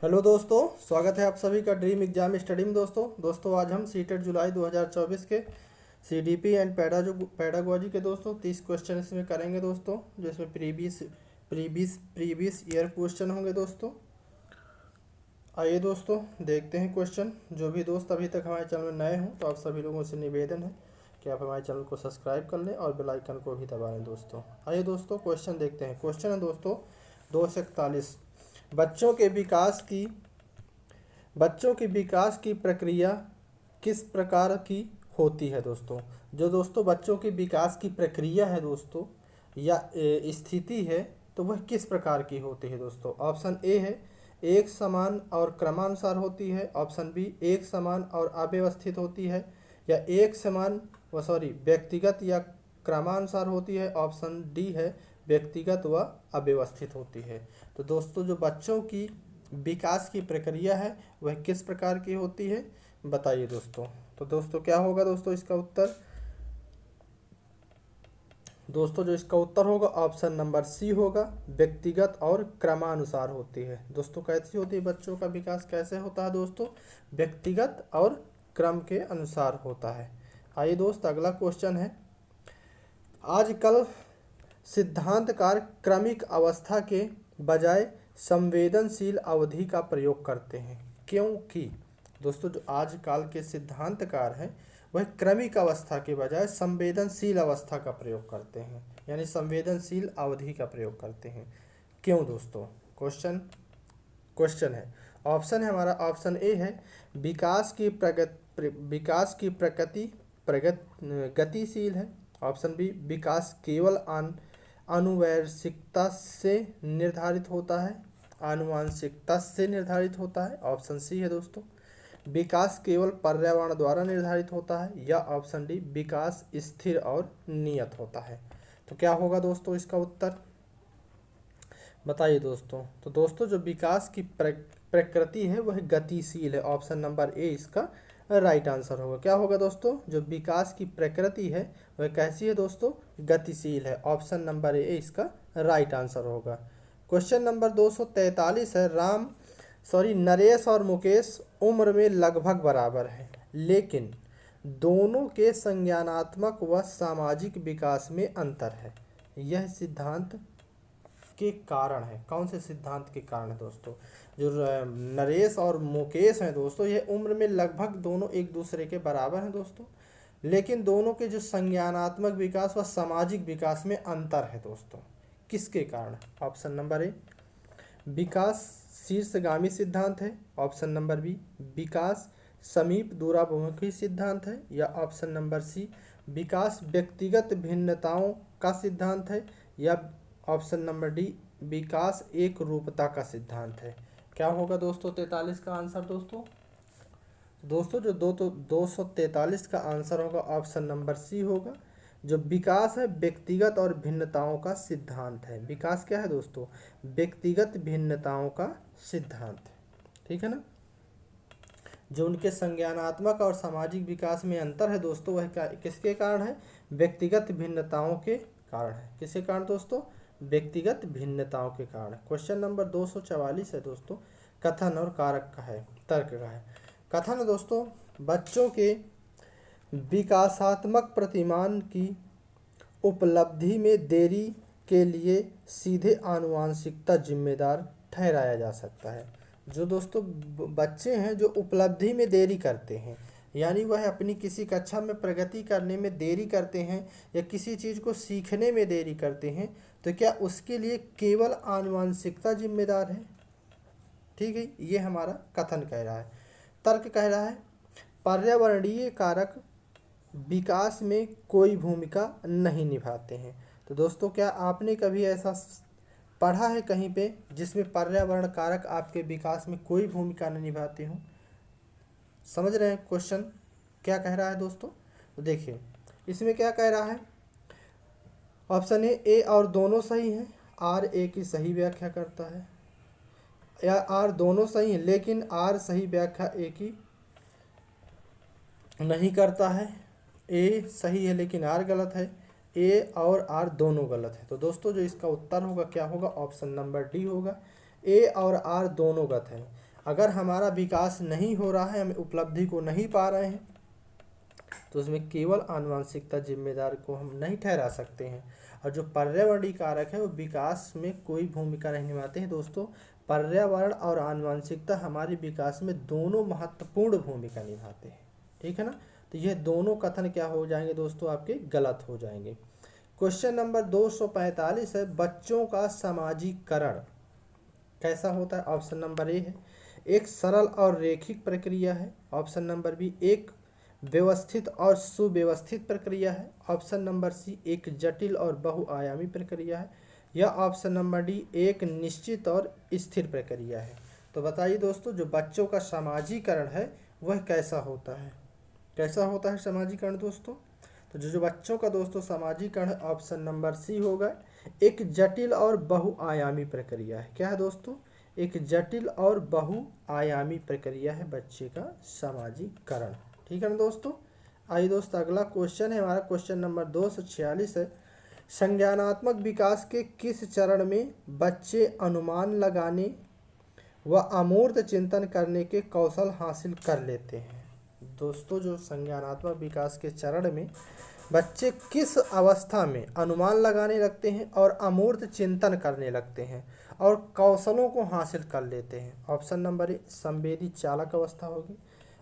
Hello दोस्तों, स्वागत है आप सभी का ड्रीम एग्जाम स्टडी में। दोस्तों आज हम सीटेट जुलाई 2024 के सीडीपी एंड पैडागोजी के दोस्तों 30 क्वेश्चन इसमें करेंगे दोस्तों, जो इसमें प्रीवियस ईयर क्वेश्चन होंगे दोस्तों। आइए दोस्तों देखते हैं क्वेश्चन। जो भी दोस्त अभी तक हमारे चैनल में नए हों तो आप सभी लोगों से निवेदन है कि आप हमारे चैनल को सब्सक्राइब कर लें और बेल आइकन को भी दबा लें दोस्तों। आइए दोस्तों क्वेश्चन देखते हैं। क्वेश्चन है दोस्तों 241। बच्चों की विकास की प्रक्रिया किस प्रकार की होती है दोस्तों। जो दोस्तों बच्चों की विकास की प्रक्रिया है दोस्तों या स्थिति है, तो वह किस प्रकार की होती है दोस्तों। ऑप्शन ए है एक समान और क्रमानुसार होती है। ऑप्शन बी एक समान और अव्यवस्थित होती है, या एक समान व्यक्तिगत या क्रमानुसार होती है। ऑप्शन डी है व्यक्तिगत व अव्यवस्थित होती है। तो दोस्तों जो बच्चों की विकास की प्रक्रिया है वह किस प्रकार की होती है, बताइए दोस्तों। तो दोस्तों क्या होगा दोस्तों इसका उत्तर। दोस्तों जो इसका उत्तर होगा ऑप्शन नंबर सी होगा, व्यक्तिगत और क्रमानुसार होती है। दोस्तों कैसी होती है बच्चों का विकास, कैसे होता है दोस्तों, व्यक्तिगत और क्रम के अनुसार होता है। आइए दोस्त अगला क्वेश्चन है। आजकल सिद्धांतकार क्रमिक अवस्था के बजाय संवेदनशील अवधि का प्रयोग करते हैं, क्योंकि दोस्तों जो आजकल के सिद्धांतकार हैं वह क्रमिक अवस्था के बजाय संवेदनशील अवस्था का प्रयोग करते हैं, यानी संवेदनशील अवधि का प्रयोग करते हैं। क्यों दोस्तों, क्वेश्चन है। ऑप्शन है हमारा, ऑप्शन ए है विकास की प्रकृति गतिशील है। ऑप्शन बी विकास केवल आनुवंशिकता से निर्धारित होता है। ऑप्शन सी है दोस्तों विकास केवल पर्यावरण द्वारा निर्धारित होता है, या ऑप्शन डी विकास स्थिर और नियत होता है। तो क्या होगा दोस्तों इसका उत्तर, बताइए दोस्तों। तो दोस्तों जो विकास की प्रकृति है वह गतिशील है। ऑप्शन नंबर ए इसका राइट आंसर होगा। क्या होगा दोस्तों, जो विकास की प्रकृति है वह कैसी है दोस्तों, गतिशील है। ऑप्शन नंबर ए इसका राइट आंसर होगा। क्वेश्चन नंबर 243 है। नरेश और मुकेश उम्र में लगभग बराबर है, लेकिन दोनों के संज्ञानात्मक व सामाजिक विकास में अंतर है। यह सिद्धांत के कारण है। कौन से सिद्धांत के कारण है दोस्तों। जो नरेश और मुकेश हैं दोस्तों, ये उम्र में लगभग दोनों एक दूसरे के बराबर हैं दोस्तों, लेकिन दोनों के जो संज्ञानात्मक विकास व सामाजिक विकास में अंतर है दोस्तों। किसके कारण। ऑप्शन नंबर ए विकास शीर्षगामी सिद्धांत है। ऑप्शन नंबर बी विकास समीप दूराभिमुखी सिद्धांत है, या ऑप्शन नंबर सी विकास व्यक्तिगत भिन्नताओं का सिद्धांत है, या ऑप्शन नंबर डी विकास एक रूपता का सिद्धांत है। क्या होगा दोस्तों 43 का आंसर दोस्तों जो 243 का आंसर होगा ऑप्शन नंबर सी होगा। जो विकास है व्यक्तिगत और भिन्नताओं का सिद्धांत है। विकास क्या है दोस्तों, व्यक्तिगत भिन्नताओं का सिद्धांत है, ठीक है ना। जो उनके संज्ञानात्मक और सामाजिक विकास में अंतर है दोस्तों, वह किसके कारण है, व्यक्तिगत भिन्नताओं के कारण है। किसके कारण दोस्तों, व्यक्तिगत भिन्नताओं के कारण। क्वेश्चन नंबर 244 है दोस्तों, कथन और कारक का है, तर्क का है। कथन है दोस्तों बच्चों के विकासात्मक प्रतिमान की उपलब्धि में देरी के लिए सीधे आनुवांशिकता जिम्मेदार ठहराया जा सकता है। जो दोस्तों बच्चे हैं जो उपलब्धि में देरी करते हैं, यानी वह अपनी किसी कक्षा में प्रगति करने में देरी करते हैं या किसी चीज़ को सीखने में देरी करते हैं, तो क्या उसके लिए केवल आनुवांशिकता जिम्मेदार है। ठीक है, ये हमारा कथन कह रहा है। तर्क कह रहा है पर्यावरणीय कारक विकास में कोई भूमिका नहीं निभाते हैं। तो दोस्तों क्या आपने कभी ऐसा पढ़ा है कहीं पे जिसमें पर्यावरण कारक आपके विकास में कोई भूमिका नहीं निभाते हों। समझ रहे हैं क्वेश्चन क्या कह रहा है दोस्तों। तो देखिए इसमें क्या कह रहा है, ऑप्शन ए और दोनों सही हैं, आर ए की सही व्याख्या करता है, या आर दोनों सही हैं लेकिन आर सही व्याख्या ए की नहीं करता है। ए सही है लेकिन आर गलत है, ए और आर दोनों गलत है। तो दोस्तों जो इसका उत्तर होगा क्या होगा, ऑप्शन नंबर डी होगा, ए और आर दोनों गलत है। अगर हमारा विकास नहीं हो रहा है, हम उपलब्धि को नहीं पा रहे हैं, तो उसमें केवल आनुवंशिकता जिम्मेदार को हम नहीं ठहरा सकते हैं। और जो पर्यावरणीय कारक है वो विकास में कोई भूमिका नहीं निभाते हैं दोस्तों। पर्यावरण और आनुवंशिकता हमारे विकास में दोनों महत्वपूर्ण भूमिका निभाते हैं, ठीक है ना। तो ये दोनों कथन क्या हो जाएंगे दोस्तों, आपके गलत हो जाएंगे। क्वेश्चन नंबर 245 है, बच्चों का सामाजिकरण कैसा होता है। ऑप्शन नंबर ए है, एक सरल और रेखिक प्रक्रिया है। ऑप्शन नंबर बी, एक व्यवस्थित और सुव्यवस्थित प्रक्रिया है। ऑप्शन नंबर सी, एक जटिल और बहुआयामी प्रक्रिया है। या ऑप्शन नंबर डी, एक निश्चित और स्थिर प्रक्रिया है। तो बताइए दोस्तों, जो बच्चों का सामाजिकरण है वह कैसा होता है, कैसा होता है सामाजिकरण दोस्तों। तो जो बच्चों का दोस्तों सामाजिकरण है, ऑप्शन नंबर सी होगा, एक जटिल और बहुआयामी प्रक्रिया है। क्या है दोस्तों, एक जटिल और बहुआयामी प्रक्रिया है बच्चे का सामाजिकरण, ठीक है ना दोस्तों। आइए दोस्तों, अगला क्वेश्चन है हमारा, क्वेश्चन नंबर 246 है, संज्ञानात्मक विकास के किस चरण में बच्चे अनुमान लगाने व अमूर्त चिंतन करने के कौशल हासिल कर लेते हैं। दोस्तों, जो संज्ञानात्मक विकास के चरण में बच्चे किस अवस्था में अनुमान लगाने लगते हैं और अमूर्त चिंतन करने लगते हैं और कौशलों को हासिल कर लेते हैं। ऑप्शन नंबर ए, संवेदी चालक अवस्था होगी।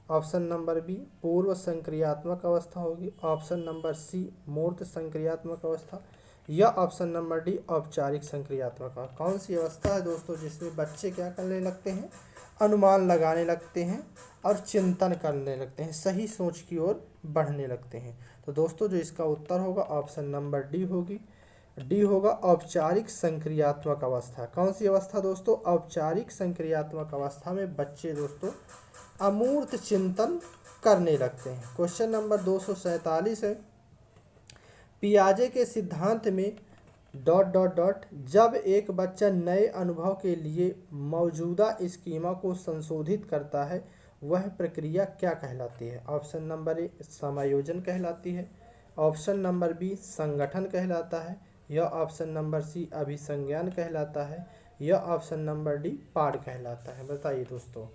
ऑप्शन नंबर बी, पूर्व संक्रियात्मक अवस्था होगी। ऑप्शन नंबर सी, मूर्त संक्रियात्मक अवस्था। या ऑप्शन नंबर डी, औपचारिक संक्रियात्मक अवस्था। कौन सी अवस्था है दोस्तों जिसमें बच्चे क्या करने लगते हैं, अनुमान लगाने लगते हैं और चिंतन करने लगते हैं, सही सोच की ओर बढ़ने लगते हैं। तो दोस्तों, जो इसका उत्तर होगा ऑप्शन नंबर डी होगी, डी होगा औपचारिक संक्रियात्मक अवस्था। कौन सी अवस्था दोस्तों, औपचारिक संक्रियात्मक अवस्था में बच्चे दोस्तों अमूर्त चिंतन करने लगते हैं। क्वेश्चन नंबर 247 है, पियाजे के सिद्धांत में ... जब एक बच्चा नए अनुभव के लिए मौजूदा स्कीमा को संशोधित करता है, वह प्रक्रिया क्या कहलाती है। ऑप्शन नंबर ए, समायोजन कहलाती है। ऑप्शन नंबर बी, संगठन कहलाता है। या ऑप्शन नंबर सी, अभिसंज्ञान कहलाता है। या ऑप्शन नंबर डी, पाठ कहलाता है। बताइए दोस्तों,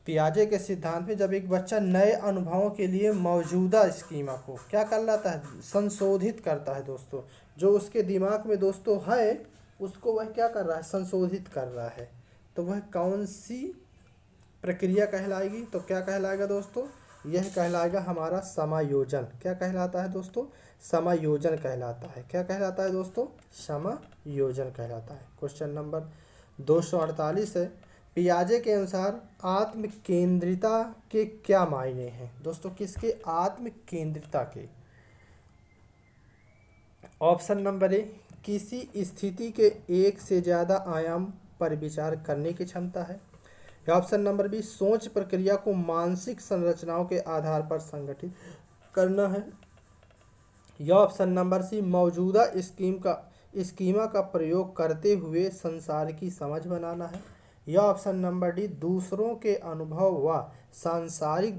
पियाजे के सिद्धांत में जब एक बच्चा नए अनुभवों के लिए मौजूदा स्कीमा को क्या कर लाता है, संशोधित करता है दोस्तों, जो उसके दिमाग में दोस्तों है उसको वह क्या कर रहा है, संशोधित कर रहा है, तो वह कौन सी प्रक्रिया कहलाएगी। तो क्या कहलाएगा दोस्तों, यह कहलाएगा हमारा समायोजन। क्या कहलाता है दोस्तों, समायोजन कहलाता है। क्या कहलाता है दोस्तों, समायोजन कहलाता है। क्वेश्चन नंबर 248 है, पियाजे के अनुसार आत्म केंद्रिता के क्या मायने हैं। दोस्तों, किसके, आत्म केंद्रिता के। ऑप्शन नंबर ए, किसी स्थिति के एक से ज़्यादा आयाम पर विचार करने की क्षमता है। या ऑप्शन नंबर बी, सोच प्रक्रिया को मानसिक संरचनाओं के आधार पर संगठित करना है। या ऑप्शन नंबर सी, मौजूदा स्कीमा का प्रयोग करते हुए संसार की समझ बनाना है। या ऑप्शन नंबर डी, दूसरों के अनुभव व सांसारिक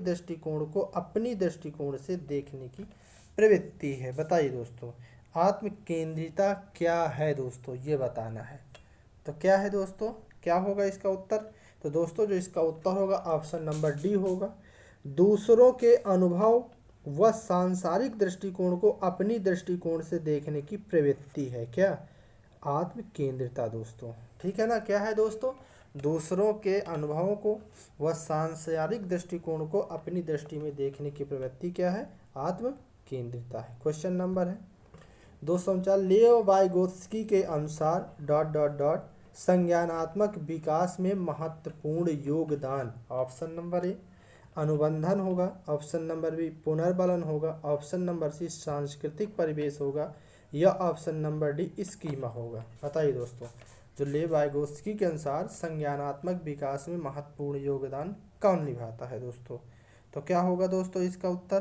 दृष्टिकोण को अपनी दृष्टिकोण से देखने की प्रवृत्ति है। बताइए दोस्तों, आत्म केंद्रिता क्या है दोस्तों, ये बताना है। तो क्या है दोस्तों, क्या होगा इसका उत्तर। तो दोस्तों, जो इसका उत्तर होगा ऑप्शन नंबर डी होगा, दूसरों के अनुभव व सांसारिक दृष्टिकोण को अपनी दृष्टिकोण से देखने की प्रवृत्ति है। क्या, आत्म केंद्रिता दोस्तों, ठीक है ना। क्या है दोस्तों, दूसरों के अनुभवों को व सांसारिक दृष्टिकोण को अपनी दृष्टि में देखने की प्रवृत्ति क्या है, आत्म केंद्रिता है। क्वेश्चन नंबर है 249, लेओ वाइगोत्स्की के अनुसार ... संज्ञानात्मक विकास में महत्वपूर्ण योगदान। ऑप्शन नंबर ए, अनुबंधन होगा। ऑप्शन नंबर बी, पुनर्बलन होगा। ऑप्शन नंबर सी, सांस्कृतिक परिवेश होगा। या ऑप्शन नंबर डी, स्कीमा होगा। बताइए दोस्तों, जो लेव वाइगोत्स्की के अनुसार संज्ञानात्मक विकास में महत्वपूर्ण योगदान कौन निभाता है दोस्तों। तो क्या होगा दोस्तों इसका उत्तर।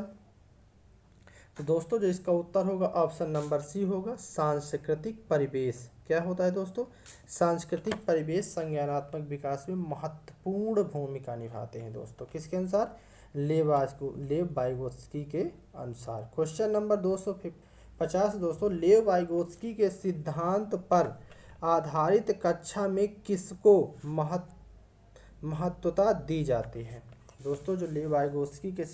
तो दोस्तों, जो इसका उत्तर होगा ऑप्शन नंबर सी होगा, सांस्कृतिक परिवेश। क्या होता है दोस्तों, सांस्कृतिक परिवेश संज्ञानात्मक विकास में महत्वपूर्ण भूमिका निभाते हैं दोस्तों। किसके अनुसार, लेव वाइगोत्स्की के अनुसार। क्वेश्चन नंबर 250 दोस्तों, लेव वाइगोत्स्की के सिद्धांत पर आधारित कक्षा में किसको महत्वता दी जाती है। दोस्तों जो लीव वाइगोत्स्की के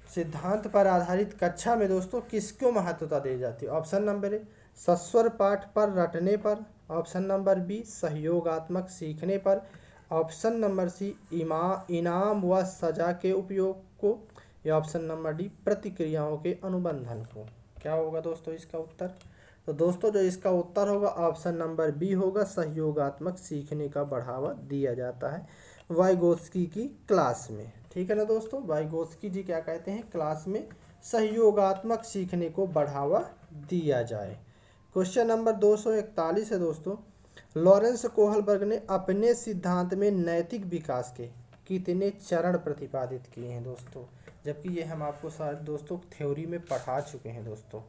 सिद्धांत पर आधारित कक्षा में दोस्तों किसको महत्वता दी जाती है। ऑप्शन नंबर ए सस्वर पाठ पर रटने पर, ऑप्शन नंबर बी सहयोगात्मक सीखने पर, ऑप्शन नंबर सी इनाम व सजा के उपयोग को, या ऑप्शन नंबर डी प्रतिक्रियाओं के अनुबंधन को। क्या होगा दोस्तों इसका उत्तर। तो दोस्तों जो इसका उत्तर होगा ऑप्शन नंबर बी होगा, सहयोगात्मक सीखने का बढ़ावा दिया जाता है वाइगोत्स्की की क्लास में। ठीक है ना दोस्तों, वाइगोत्स्की जी क्या कहते हैं, क्लास में सहयोगात्मक सीखने को बढ़ावा दिया जाए। क्वेश्चन नंबर 241 है दोस्तों, लॉरेंस कोहलबर्ग ने अपने सिद्धांत में नैतिक विकास के कितने चरण प्रतिपादित किए हैं दोस्तों, जबकि ये हम आपको शायद दोस्तों थ्योरी में पढ़ा चुके हैं दोस्तों।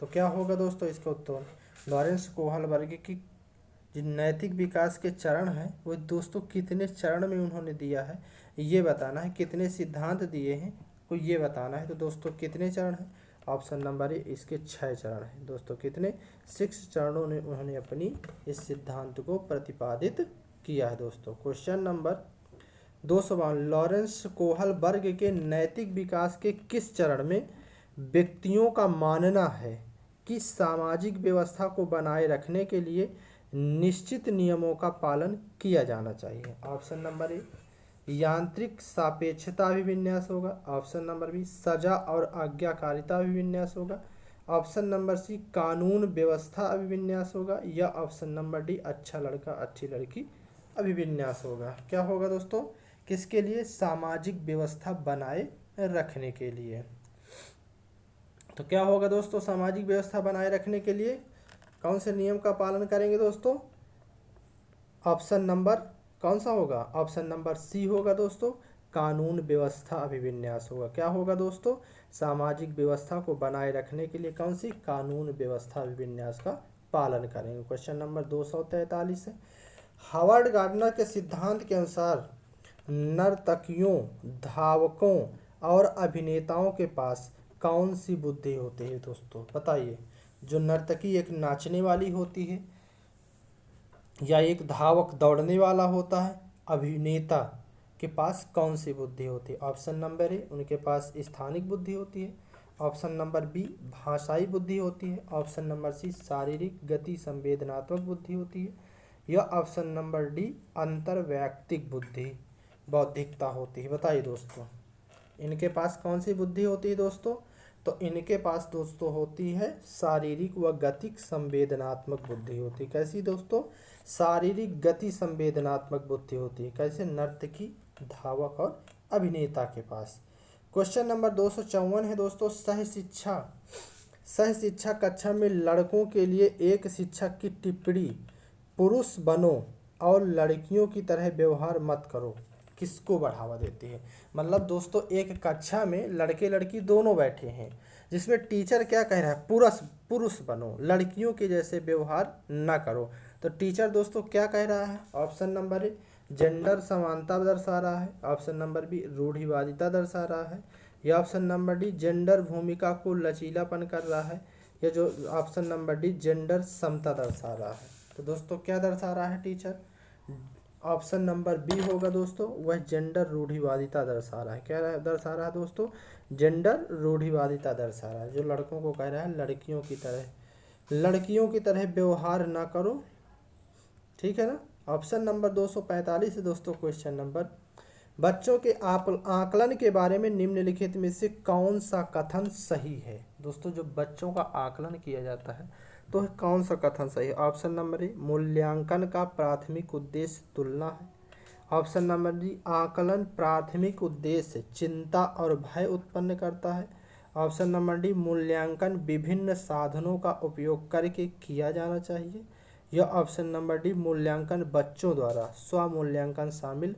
तो क्या होगा दोस्तों इसका उत्तर, लॉरेंस कोहलबर्ग की जो नैतिक विकास के चरण हैं वो दोस्तों कितने चरण में उन्होंने दिया है ये बताना है, कितने सिद्धांत दिए हैं को ये बताना है। तो दोस्तों कितने चरण हैं, ऑप्शन नंबर ए इसके 6 चरण हैं दोस्तों। कितने, 6 चरणों ने उन्होंने अपनी इस सिद्धांत को प्रतिपादित किया है दोस्तों। क्वेश्चन नंबर 252, लॉरेंस कोहलबर्ग के नैतिक विकास के किस चरण में व्यक्तियों का मानना है कि सामाजिक व्यवस्था को बनाए रखने के लिए निश्चित नियमों का पालन किया जाना चाहिए। ऑप्शन नंबर ए यांत्रिक सापेक्षता अभिविन्यास होगा, ऑप्शन नंबर बी सजा और आज्ञाकारिता अभिविन्यास होगा, ऑप्शन नंबर सी कानून व्यवस्था अभिविन्यास होगा, या ऑप्शन नंबर डी अच्छा लड़का अच्छी लड़की अभिविन्यास होगा। क्या होगा दोस्तों, किसके लिए, सामाजिक व्यवस्था बनाए रखने के लिए। तो क्या होगा दोस्तों, सामाजिक व्यवस्था बनाए रखने के लिए कौन से नियम का पालन करेंगे दोस्तों, ऑप्शन नंबर कौन सा होगा, ऑप्शन नंबर सी होगा दोस्तों, कानून व्यवस्था अभिविन्यास होगा। क्या होगा दोस्तों, सामाजिक व्यवस्था को बनाए रखने के लिए कौन सी, कानून व्यवस्था अभिविन्यास का पालन करेंगे। क्वेश्चन नंबर 243 है, हावर्ड गार्डनर के सिद्धांत के अनुसार नर्तकियों, धावकों और अभिनेताओं के पास कौन सी बुद्धि होती है दोस्तों, बताइए। जो नर्तकी एक नाचने वाली होती है, या एक धावक दौड़ने वाला होता है, अभिनेता के पास कौन सी बुद्धि होती है। ऑप्शन नंबर ए उनके पास स्थानिक बुद्धि होती है, ऑप्शन नंबर बी भाषाई बुद्धि होती है, ऑप्शन नंबर सी शारीरिक गति संवेदनात्मक बुद्धि होती है, या ऑप्शन नंबर डी अंतर्वैयक्तिक बुद्धि बौद्धिकता होती है। बताइए दोस्तों इनके पास कौन सी बुद्धि होती है दोस्तों, तो इनके पास दोस्तों होती है शारीरिक व गतिक संवेदनात्मक बुद्धि होती है। कैसी दोस्तों, शारीरिक गति संवेदनात्मक बुद्धि होती है। कैसे, नर्तकी, धावक और अभिनेता के पास। क्वेश्चन नंबर 254 है दोस्तों, सह शिक्षा कक्षा में लड़कों के लिए एक शिक्षक की टिप्पणी पुरुष बनो और लड़कियों की तरह व्यवहार मत करो किसको बढ़ावा देती है। मतलब दोस्तों एक कक्षा में लड़के लड़की दोनों बैठे हैं, जिसमें टीचर क्या कह रहा है, पुरुष बनो, लड़कियों के जैसे व्यवहार ना करो। तो टीचर दोस्तों क्या कह रहा है, ऑप्शन नंबर ए जेंडर समानता दर्शा रहा है, ऑप्शन नंबर बी रूढ़िवादिता दर्शा रहा है, या ऑप्शन नंबर डी जेंडर भूमिका को लचीलापन कर रहा है, या जो ऑप्शन नंबर डी जेंडर समता दर्शा रहा है। तो दोस्तों क्या दर्शा रहा है टीचर, ऑप्शन नंबर बी होगा दोस्तों, वह जेंडर रूढ़िवादिता दर्शा रहा है। क्या दर्शा रहा है दोस्तों, जेंडर रूढ़िवादिता दर्शा रहा है। जो लड़कों को कह रहा है लड़कियों की तरह व्यवहार ना करो, ठीक है ना। ऑप्शन नंबर 245 है दोस्तों क्वेश्चन नंबर, बच्चों के आकलन के बारे में निम्नलिखित में से कौन सा कथन सही है। दोस्तों जो बच्चों का आकलन किया जाता है तो कौन सा कथन सही है। ऑप्शन नंबर ए मूल्यांकन का प्राथमिक उद्देश्य तुलना है, ऑप्शन नंबर डी आकलन प्राथमिक उद्देश्य चिंता और भय उत्पन्न करता है, ऑप्शन नंबर डी मूल्यांकन विभिन्न साधनों का उपयोग करके किया जाना चाहिए, या ऑप्शन नंबर डी मूल्यांकन बच्चों द्वारा स्वमूल्यांकन शामिल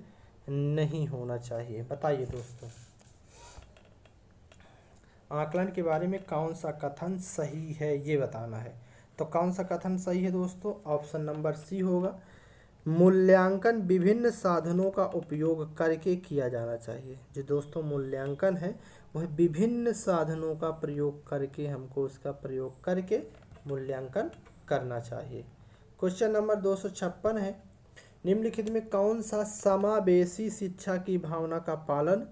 नहीं होना चाहिए। बताइए दोस्तों आकलन के बारे में कौन सा कथन सही है ये बताना है। तो कौन सा कथन सही है दोस्तों, ऑप्शन नंबर सी होगा, मूल्यांकन विभिन्न साधनों का उपयोग करके किया जाना चाहिए। जो दोस्तों मूल्यांकन है वह विभिन्न साधनों का प्रयोग करके, हमको उसका प्रयोग करके मूल्यांकन करना चाहिए। क्वेश्चन नंबर 256 है, निम्नलिखित में कौन सा समावेशी शिक्षा की भावना का पालन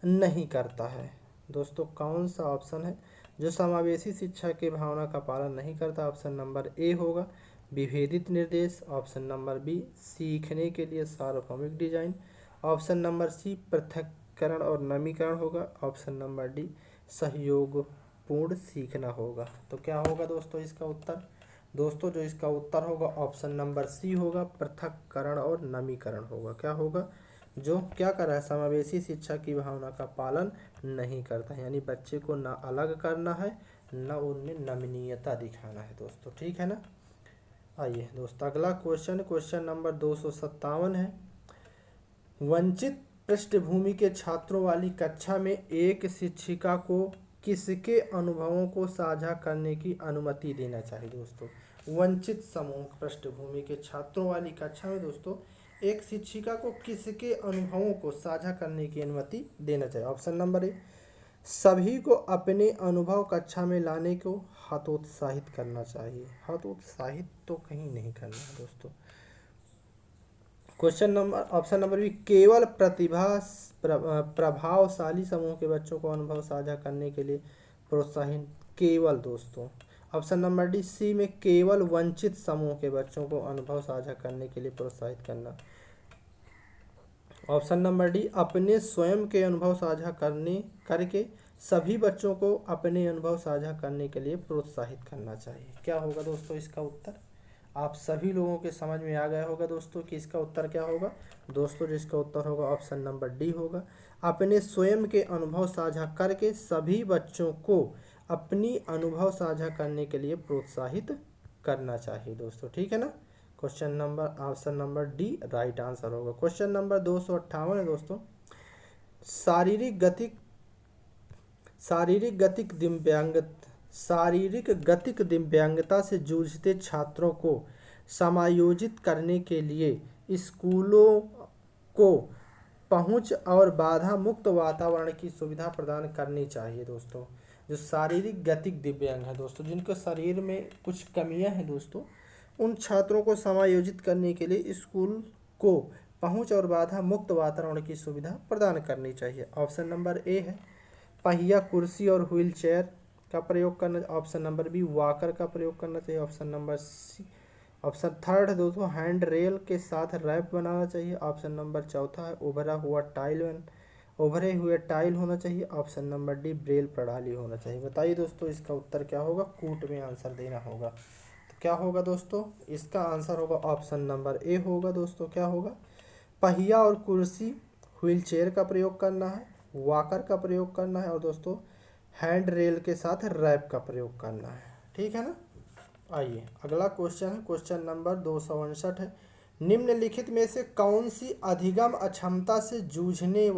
नहीं करता है। दोस्तों कौन सा ऑप्शन है जो समावेशी शिक्षा की भावना का पालन नहीं करता। ऑप्शन नंबर ए होगा विभेदित निर्देश, ऑप्शन नंबर बी सीखने के लिए सार्वभौमिक डिजाइन, ऑप्शन नंबर सी पृथक्करण और नवीकरण होगा, ऑप्शन नंबर डी सहयोगपूर्ण सीखना होगा। तो क्या होगा दोस्तों इसका उत्तर। दोस्तों जो इसका उत्तर होगा ऑप्शन नंबर सी होगा पृथक्करण और नवीकरण होगा। क्या होगा, जो क्या कर रहा है, समावेशी शिक्षा की भावना का पालन नहीं करता है, यानी बच्चे को ना अलग करना है ना उनमें नमनीयता दिखाना है दोस्तों, ठीक है ना। आइए दोस्तों अगला क्वेश्चन नंबर 257 है, वंचित पृष्ठभूमि के छात्रों वाली कक्षा में एक शिक्षिका को किसके अनुभवों को साझा करने की अनुमति देना चाहिए। दोस्तों वंचित समूह पृष्ठभूमि के छात्रों वाली कक्षा में दोस्तों एक शिक्षिका को किसके अनुभवों को साझा करने की अनुमति देना चाहिए। ऑप्शन नंबर ए सभी को अपने अनुभव कक्षा में लाने को हतोत्साहित करना चाहिए। हतोत्साहित तो कहीं नहीं करना है दोस्तों। ऑप्शन नंबर बी केवल प्रभावशाली समूह के बच्चों को अनुभव साझा करने के लिए प्रोत्साहन केवल दोस्तों। ऑप्शन नंबर डी सी में केवल वंचित समूह के बच्चों को अनुभव साझा करने के लिए प्रोत्साहित करना। ऑप्शन नंबर डी अपने स्वयं के अनुभव साझा करके सभी बच्चों को अपने अनुभव साझा करने के लिए प्रोत्साहित करना चाहिए। क्या होगा दोस्तों इसका उत्तर। आप सभी लोगों के समझ में आ गया होगा दोस्तों कि इसका उत्तर क्या होगा। दोस्तों जिसका उत्तर होगा ऑप्शन नंबर डी होगा अपने स्वयं के अनुभव साझा करके सभी बच्चों को अपनी अनुभव साझा करने के लिए प्रोत्साहित करना चाहिए दोस्तों, ठीक है ना। Option number D right answer होगा। क्वेश्चन नंबर 258 है दोस्तों, शारीरिक गतिक दिव्यांगता से जूझते छात्रों को समायोजित करने के लिए स्कूलों को पहुंच और बाधा मुक्त वातावरण की सुविधा प्रदान करनी चाहिए दोस्तों। जो शारीरिक गतिक दिव्यांग है दोस्तों, जिनको शरीर में कुछ कमियां हैं दोस्तों, उन छात्रों को समायोजित करने के लिए स्कूल को पहुंच और बाधा मुक्त वातावरण की सुविधा प्रदान करनी चाहिए। ऑप्शन नंबर ए है पहिया कुर्सी और व्हील चेयर का प्रयोग करना। ऑप्शन नंबर बी वॉकर का प्रयोग करना चाहिए। Option number C option third है दोस्तों हैंड रेल के साथ रैप बनाना चाहिए। ऑप्शन नंबर चौथा है उभरे हुए टाइल होना चाहिए। ऑप्शन नंबर डी ब्रेल प्रणाली होना चाहिए। बताइए दोस्तों इसका उत्तर क्या होगा, कूट में आंसर देना होगा। तो क्या होगा दोस्तों, इसका आंसर होगा ऑप्शन नंबर ए होगा दोस्तों। क्या होगा, पहिया और कुर्सी व्हील चेयर का प्रयोग करना है, वॉकर का प्रयोग करना है और दोस्तों हैंड रेल के साथ रैप का प्रयोग करना है, ठीक है ना। आइए अगला क्वेश्चन है, क्वेश्चन नंबर 259 है, निम्नलिखित में से कौन सी अधिगम अक्षमता से जूझने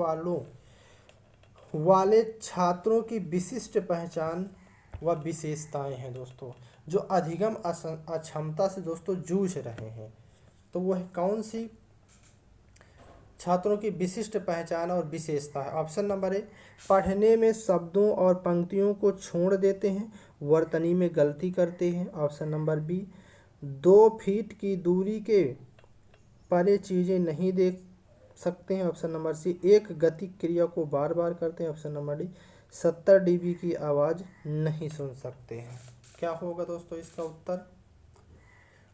वाले छात्रों की विशिष्ट पहचान व विशेषताएं हैं दोस्तों। जो अधिगम अक्षमता से दोस्तों जूझ रहे हैं तो वह कौन सी छात्रों की विशिष्ट पहचान और विशेषता है। ऑप्शन नंबर ए पढ़ने में शब्दों और पंक्तियों को छोड़ देते हैं, वर्तनी में गलती करते हैं। ऑप्शन नंबर बी 2 फीट की दूरी के परे चीज़ें नहीं देख सकते हैं। ऑप्शन नंबर सी एक गति क्रिया को बार बार करते हैं। ऑप्शन नंबर डी 70 dB की आवाज़ नहीं सुन सकते हैं। क्या होगा दोस्तों इसका उत्तर,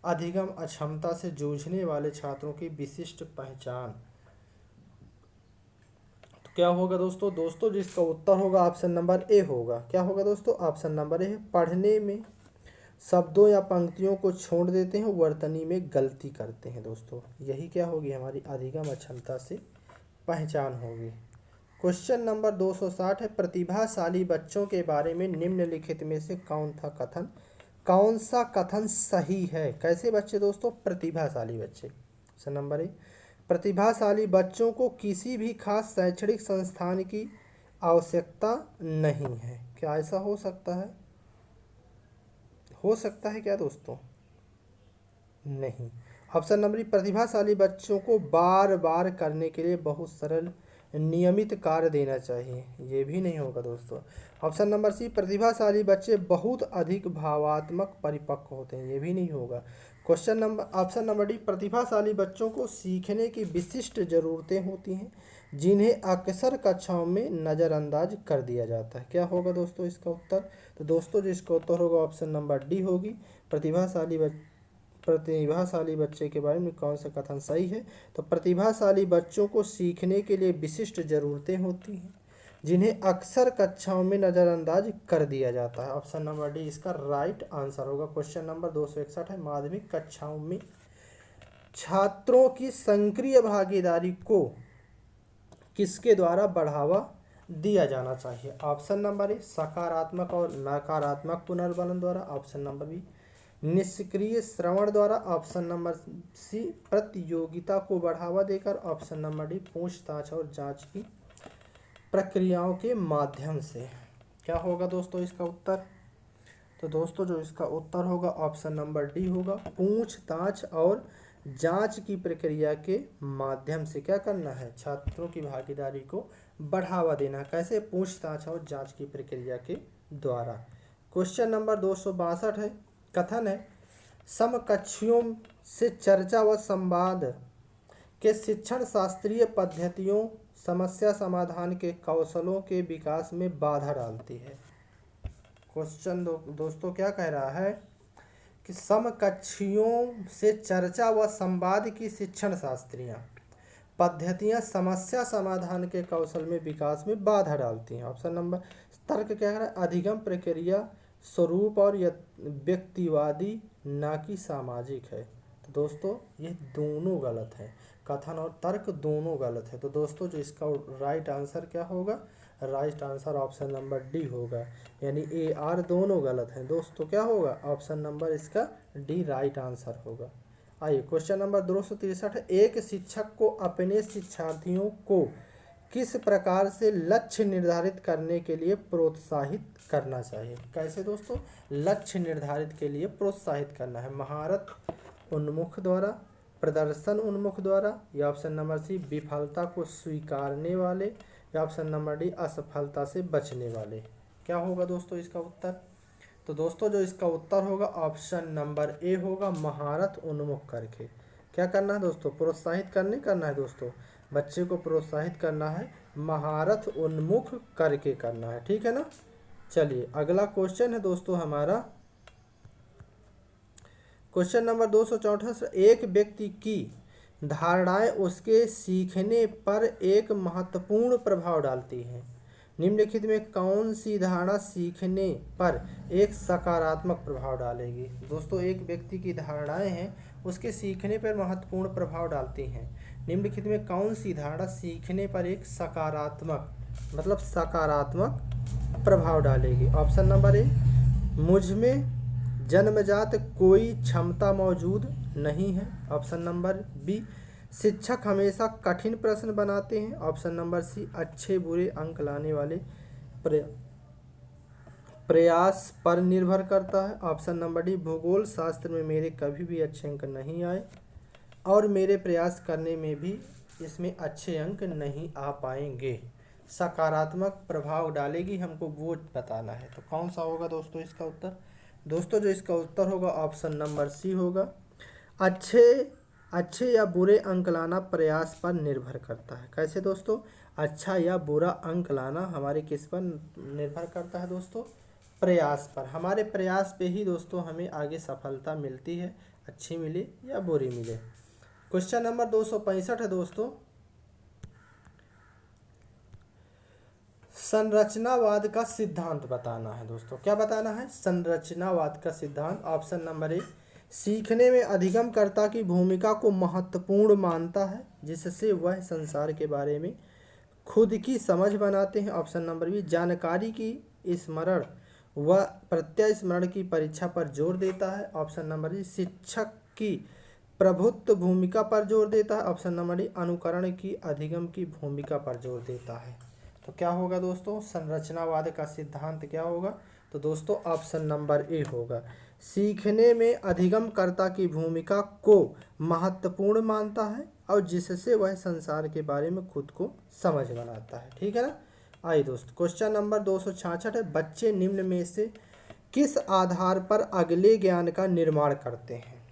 अधिगम अक्षमता से जूझने वाले छात्रों की विशिष्ट पहचान। क्या होगा दोस्तों जिसका उत्तर होगा ऑप्शन नंबर ए होगा। क्या होगा दोस्तों, ऑप्शन नंबर ए है पढ़ने में शब्दों या पंक्तियों को छोड़ देते हैं, वर्तनी में गलती करते हैं दोस्तों। यही क्या होगी हमारी अधिगम अक्षमता से पहचान होगी। क्वेश्चन नंबर 260 है, प्रतिभाशाली बच्चों के बारे में निम्नलिखित में से कौन सा कथन सही है। कैसे बच्चे दोस्तों, प्रतिभाशाली बच्चे। ऑप्शन नंबर ए प्रतिभाशाली बच्चों को किसी भी खास शैक्षणिक संस्थान की आवश्यकता नहीं है। क्या ऐसा हो सकता है, क्या दोस्तों, नहीं। ऑप्शन नंबर बी प्रतिभाशाली बच्चों को बार बार करने के लिए बहुत सरल नियमित कार्य देना चाहिए, ये भी नहीं होगा दोस्तों। ऑप्शन नंबर सी, प्रतिभाशाली बच्चे बहुत अधिक भावात्मक परिपक्व होते हैं, ये भी नहीं होगा। ऑप्शन नंबर डी, प्रतिभाशाली बच्चों को सीखने की विशिष्ट ज़रूरतें होती हैं जिन्हें अक्सर कक्षाओं में नज़रअंदाज कर दिया जाता है। क्या होगा दोस्तों इसका उत्तर? तो दोस्तों जो इसका उत्तर होगा ऑप्शन नंबर डी होगी। प्रतिभाशाली बच्चे के बारे में कौन सा कथन सही है? तो प्रतिभाशाली बच्चों को सीखने के लिए विशिष्ट ज़रूरतें होती हैं जिन्हें अक्सर कक्षाओं में नज़रअंदाज कर दिया जाता है। ऑप्शन नंबर डी इसका राइट आंसर होगा। क्वेश्चन नंबर 261 है, माध्यमिक कक्षाओं में छात्रों की सक्रिय भागीदारी को किसके द्वारा बढ़ावा दिया जाना चाहिए? ऑप्शन नंबर ए, सकारात्मक और नकारात्मक पुनर्बलन द्वारा। ऑप्शन नंबर बी, निष्क्रिय श्रवण द्वारा। ऑप्शन नंबर सी, प्रतियोगिता को बढ़ावा देकर। ऑप्शन नंबर डी, पूछताछ और जांच की प्रक्रियाओं के माध्यम से। क्या होगा दोस्तों इसका उत्तर? तो दोस्तों जो इसका उत्तर होगा ऑप्शन नंबर डी होगा, पूछताछ और जांच की प्रक्रिया के माध्यम से क्या करना है? छात्रों की भागीदारी को बढ़ावा देना। कैसे? पूछताछ और जांच की प्रक्रिया के द्वारा। क्वेश्चन नंबर 262 है, कथन है, समकक्षियों से चर्चा व संवाद के शिक्षण शास्त्रीय पद्धतियों समस्या समाधान के कौशलों के विकास में बाधा डालती है। क्वेश्चन दोस्तों क्या कह रहा है कि समकक्षियों से चर्चा व संवाद की शिक्षण शास्त्रीय पद्धतियाँ समस्या समाधान के कौशल में विकास में बाधा डालती हैं। ऑप्शन नंबर, तर्क क्या कह रहा है? अधिगम प्रक्रिया स्वरूप और व्यक्तिवादी ना कि सामाजिक है। तो दोस्तों ये दोनों गलत है, कथन और तर्क दोनों गलत है। तो दोस्तों जो इसका राइट आंसर क्या होगा? Right answer option number D होगा, यानी ए आर दोनों गलत हैं दोस्तों। क्या होगा? ऑप्शन नंबर इसका डी राइट आंसर होगा। आइए क्वेश्चन नंबर 263 है, एक शिक्षक को अपने शिक्षार्थियों को किस प्रकार से लक्ष्य निर्धारित करने के लिए प्रोत्साहित करना चाहिए? कैसे दोस्तों लक्ष्य निर्धारित के लिए प्रोत्साहित करना है? महारत उन्मुख द्वारा, प्रदर्शन उन्मुख द्वारा, या ऑप्शन नंबर सी, विफलता को स्वीकारने वाले, या ऑप्शन नंबर डी, असफलता से बचने वाले। क्या होगा दोस्तों इसका उत्तर? तो दोस्तों जो इसका उत्तर होगा ऑप्शन नंबर ए होगा, महारत उन्मुख करके। क्या करना है दोस्तों? प्रोत्साहित करना है दोस्तों, बच्चे को प्रोत्साहित करना है महारत उन्मुख करके करना है, ठीक है ना। चलिए अगला क्वेश्चन है दोस्तों हमारा क्वेश्चन नंबर 264, एक व्यक्ति की धारणाएं उसके सीखने पर एक महत्वपूर्ण प्रभाव डालती हैं। निम्नलिखित में कौन सी धारणा सीखने पर एक सकारात्मक प्रभाव डालेगी? दोस्तों एक व्यक्ति की धारणाएं हैं उसके सीखने पर महत्वपूर्ण प्रभाव डालती हैं। निम्नलिखित में कौन सी धारणा सीखने पर एक सकारात्मक प्रभाव डालेगी? ऑप्शन नंबर ए, मुझ में जन्मजात कोई क्षमता मौजूद नहीं है। ऑप्शन नंबर बी, शिक्षक हमेशा कठिन प्रश्न बनाते हैं। ऑप्शन नंबर सी, अच्छे बुरे अंक लाने वाले प्रयास पर निर्भर करता है। ऑप्शन नंबर डी, भूगोल शास्त्र में मेरे कभी भी अच्छे अंक नहीं आए और मेरे प्रयास करने में भी इसमें अच्छे अंक नहीं आ पाएंगे। सकारात्मक प्रभाव डालेगी हमको वो बताना है। तो कौन सा होगा दोस्तों इसका उत्तर? दोस्तों जो इसका उत्तर होगा ऑप्शन नंबर सी होगा, अच्छे या बुरे अंक लाना प्रयास पर निर्भर करता है। कैसे दोस्तों? अच्छा या बुरा अंक लाना हमारे किस पर निर्भर करता है दोस्तों? प्रयास पर। हमारे प्रयास पे ही दोस्तों हमें आगे सफलता मिलती है, अच्छी मिले या बुरी मिले। क्वेश्चन नंबर 265 है दोस्तों, संरचनावाद का सिद्धांत बताना है दोस्तों। क्या बताना है? संरचनावाद का सिद्धांत। ऑप्शन नंबर ए, सीखने में अधिगमकर्ता की भूमिका को महत्वपूर्ण मानता है जिससे वह संसार के बारे में खुद की समझ बनाते हैं। ऑप्शन नंबर बी, जानकारी की स्मरण व प्रत्यास्मरण की परीक्षा पर जोर देता है। ऑप्शन नंबर डी, शिक्षक की प्रभुत्व भूमिका पर जोर देता है। ऑप्शन नंबर डी, अनुकरण की अधिगम की भूमिका पर जोर देता है। तो क्या होगा दोस्तों? संरचनावाद का सिद्धांत क्या होगा? तो दोस्तों ऑप्शन नंबर ए होगा, सीखने में अधिगमकर्ता की भूमिका को महत्वपूर्ण मानता है और जिससे वह संसार के बारे में खुद को समझ बनाता है। ठीक है ना। आइए दोस्तों, क्वेश्चन नंबर 266 है, बच्चे निम्न में से किस आधार पर अगले ज्ञान का निर्माण करते हैं।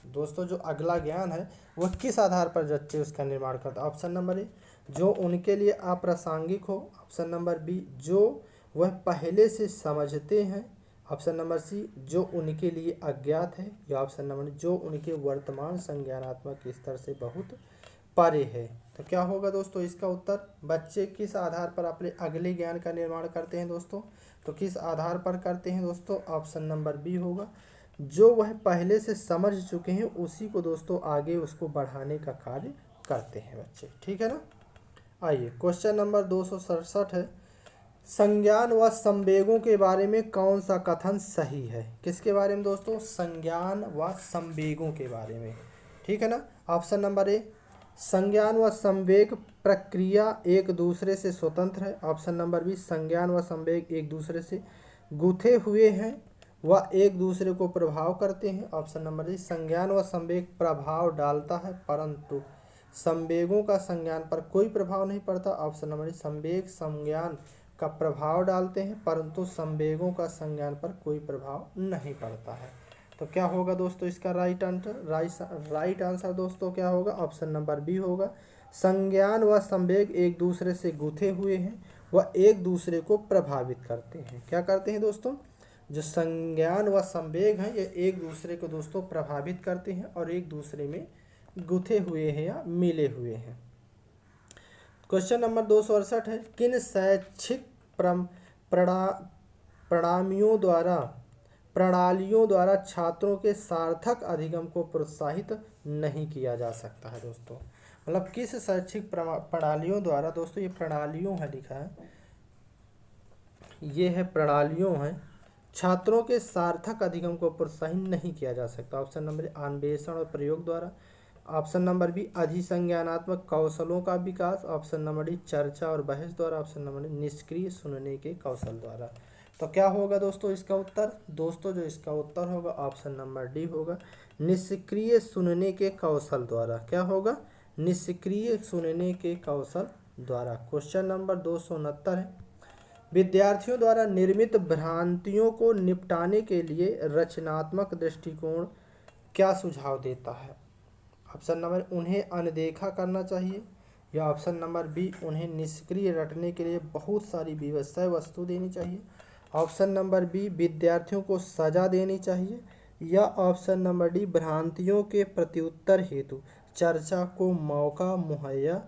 दोस्तों जो अगला ज्ञान है वह किस आधार पर बच्चे उसका निर्माण करते हैं। ऑप्शन नंबर ए, जो उनके लिए अप्रासंगिक हो। ऑप्शन नंबर बी, जो वह पहले से समझते हैं। ऑप्शन नंबर सी, जो उनके लिए अज्ञात है। या ऑप्शन नंबर, जो उनके वर्तमान संज्ञानात्मक स्तर से बहुत परे है। तो क्या होगा दोस्तों इसका उत्तर, बच्चे किस आधार पर अपने अगले ज्ञान का निर्माण करते हैं दोस्तों। तो किस आधार पर करते हैं दोस्तों, ऑप्शन नंबर बी होगा, जो वह पहले से समझ चुके हैं उसी को दोस्तों आगे उसको बढ़ाने का कार्य करते हैं बच्चे। ठीक है ना। आइए क्वेश्चन नंबर 267 है, संज्ञान व संवेगों के बारे में कौन सा कथन सही है। किसके बारे में दोस्तों, संज्ञान व संवेगों के बारे में। ठीक है ना। ऑप्शन नंबर ए, संज्ञान व संवेग प्रक्रिया एक दूसरे से स्वतंत्र है। ऑप्शन नंबर बी, संज्ञान व संवेग एक दूसरे से गुथे हुए हैं व एक दूसरे को प्रभाव करते हैं। ऑप्शन नंबर डी, संज्ञान व संवेग प्रभाव डालता है परंतु संवेगों का संज्ञान पर कोई प्रभाव नहीं पड़ता। ऑप्शन नंबर डी, संवेग संज्ञान का प्रभाव डालते हैं परंतु संवेगों का संज्ञान पर कोई प्रभाव नहीं पड़ता है। तो क्या होगा दोस्तों इसका राइट आंसर दोस्तों क्या होगा, ऑप्शन नंबर बी होगा, संज्ञान व संवेग एक दूसरे से गुथे हुए हैं व एक दूसरे को प्रभावित करते हैं। क्या करते हैं दोस्तों, जो संज्ञान व संवेग हैं ये एक दूसरे को दोस्तों प्रभावित करते हैं और एक दूसरे में गुथे हुए हैं या मिले हुए हैं। क्वेश्चन नंबर 268 है, किन शैक्षिक प्रणालियों द्वारा छात्रों के सार्थक अधिगम को प्रोत्साहित नहीं किया जा सकता है दोस्तों। मतलब किस शैक्षिक प्रणालियों द्वारा, दोस्तों ये प्रणालियों है लिखा है, ये है प्रणालियों हैं, छात्रों के सार्थक अधिगम को प्रोत्साहित नहीं किया जा सकता। ऑप्शन नंबर ए, अन्वेषण और प्रयोग द्वारा। ऑप्शन नंबर बी, अधिसंज्ञानात्मक कौशलों का विकास। ऑप्शन नंबर डी, चर्चा और बहस द्वारा। ऑप्शन नंबर डी, निष्क्रिय सुनने के कौशल द्वारा। तो क्या होगा दोस्तों इसका उत्तर, दोस्तों जो इसका उत्तर होगा ऑप्शन नंबर डी होगा, निष्क्रिय सुनने के कौशल द्वारा। क्या होगा, निष्क्रिय सुनने के कौशल द्वारा। क्वेश्चन नंबर 269 है, विद्यार्थियों द्वारा निर्मित भ्रांतियों को निपटाने के लिए रचनात्मक दृष्टिकोण क्या सुझाव देता है। ऑप्शन नंबर, उन्हें अनदेखा करना चाहिए। या ऑप्शन नंबर बी, उन्हें निष्क्रिय रटने के लिए बहुत सारी विषय वस्तु देनी चाहिए। ऑप्शन नंबर बी, विद्यार्थियों को सजा देनी चाहिए। या ऑप्शन नंबर डी, भ्रांतियों के प्रत्युत्तर हेतु चर्चा को मौका मुहैया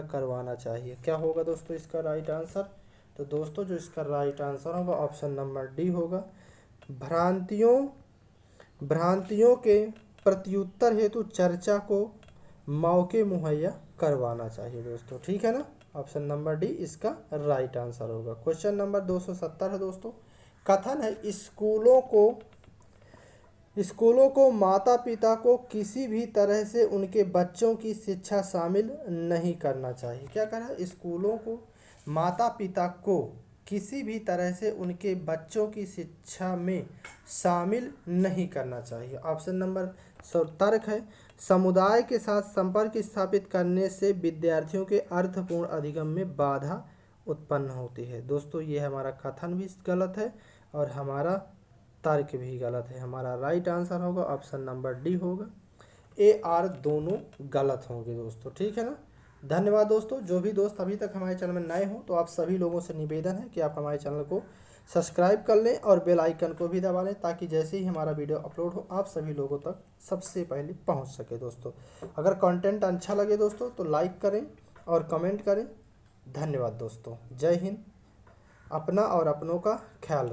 करवाना चाहिए। क्या होगा दोस्तों इसका राइट आंसर, तो दोस्तों जो इसका राइट आंसर होगा ऑप्शन नंबर डी होगा, भ्रांतियों के प्रत्युत्तर हेतु चर्चा को मौके मुहैया करवाना चाहिए दोस्तों। ठीक है ना। ऑप्शन नंबर डी इसका राइट आंसर होगा। क्वेश्चन नंबर 270 है दोस्तों, कथन है, स्कूलों को माता पिता को किसी भी तरह से उनके बच्चों की शिक्षा शामिल नहीं करना चाहिए। क्या कह रहा है, स्कूलों को माता पिता को किसी भी तरह से उनके बच्चों की शिक्षा में शामिल नहीं करना चाहिए। ऑप्शन नंबर तर्क है, समुदाय के साथ संपर्क स्थापित करने से विद्यार्थियों के अर्थपूर्ण अधिगम में बाधा उत्पन्न होती है। दोस्तों ये हमारा कथन भी गलत है और हमारा तर्क भी गलत है। हमारा राइट आंसर होगा ऑप्शन नंबर डी होगा, ए आर दोनों गलत होंगे दोस्तों। ठीक है ना। धन्यवाद दोस्तों। जो भी दोस्त अभी तक हमारे चैनल में नए हो तो आप सभी लोगों से निवेदन है कि आप हमारे चैनल को सब्सक्राइब कर लें और बेल आइकन को भी दबा लें ताकि जैसे ही हमारा वीडियो अपलोड हो आप सभी लोगों तक सबसे पहले पहुंच सके दोस्तों। अगर कंटेंट अच्छा लगे दोस्तों तो लाइक करें और कमेंट करें। धन्यवाद दोस्तों। जय हिंद। अपना और अपनों का ख्याल रखें।